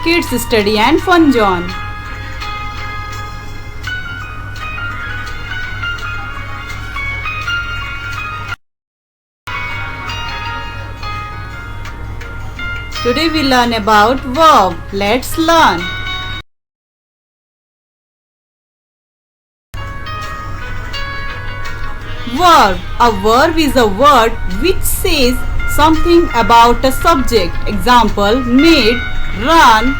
Kids Study and Fun Zone. Today we learn about verb. Let's learn. Verb. A verb is a word which says something about a subject. Example: made, run,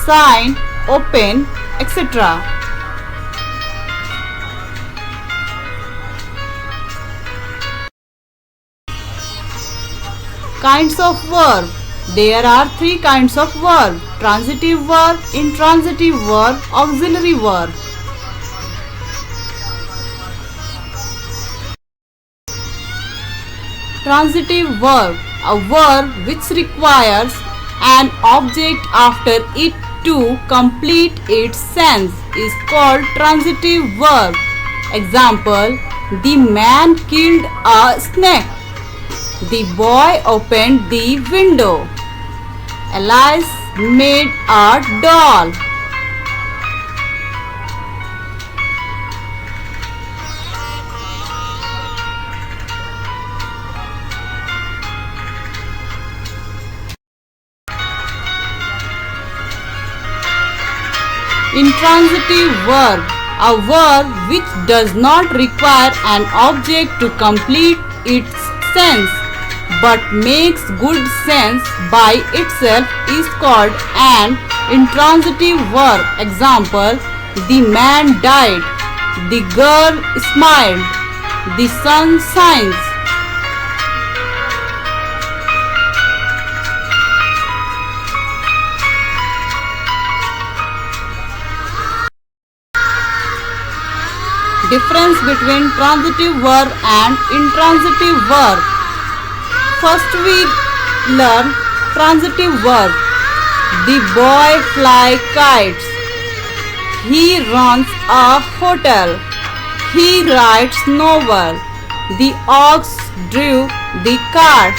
sign, open, etc. Kinds of verb. There are three kinds of verb: transitive verb, intransitive verb, auxiliary verb. Transitive verb. A verb which requires an object after it to complete its sense is called transitive verb. Example: the man killed a snake. The boy opened the window. Alice made a doll. Intransitive verb. A verb which does not require an object to complete its sense but makes good sense by itself is called an intransitive verb. Example: the man died. The girl smiled. The sun shines. Difference between transitive verb and intransitive verb. First we learn transitive verb. The boy fly kites. He runs a hotel. He writes novel. The ox drew the cart.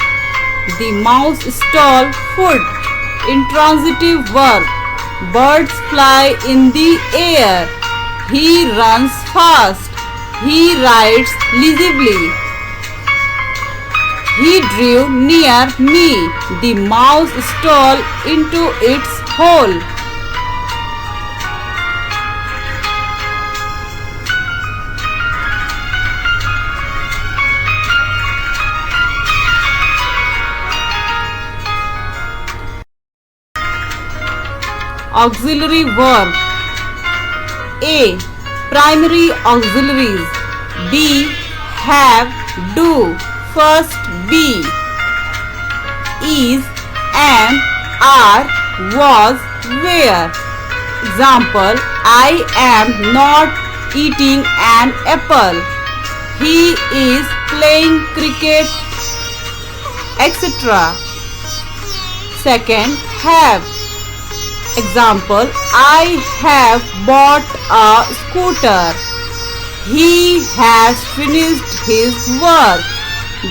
The mouse stole food. Intransitive verb. Birds fly in the air. He runs fast. He writes legibly. He drew near me. The mouse stole into its hole. Auxiliary verb. A. Primary auxiliaries. B. Have, do. First be. Is, am, are, was, were. Example: I am not eating an apple. He is playing cricket, etc. Second, have. Example: I have bought a scooter. He has finished his work.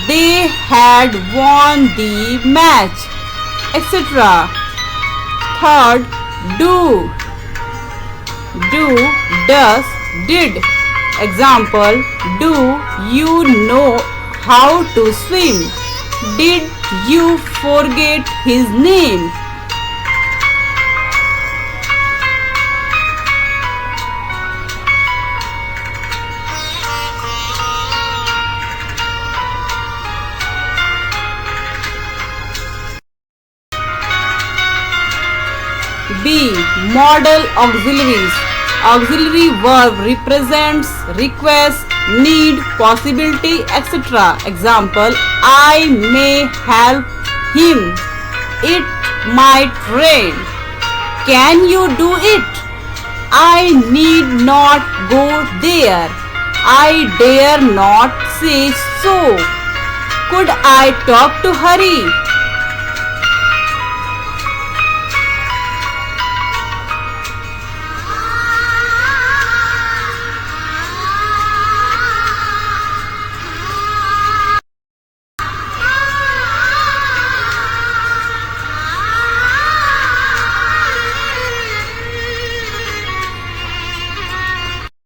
They had won the match, etc. Third, do. Do, does, did. Example: do you know how to swim? Did you forget his name? B. Modal auxiliaries. Auxiliary verb represents request, need, possibility, etc. Example: I may help him. It might rain. Can you do it? I need not go there. I dare not say so. Could I talk to Hari?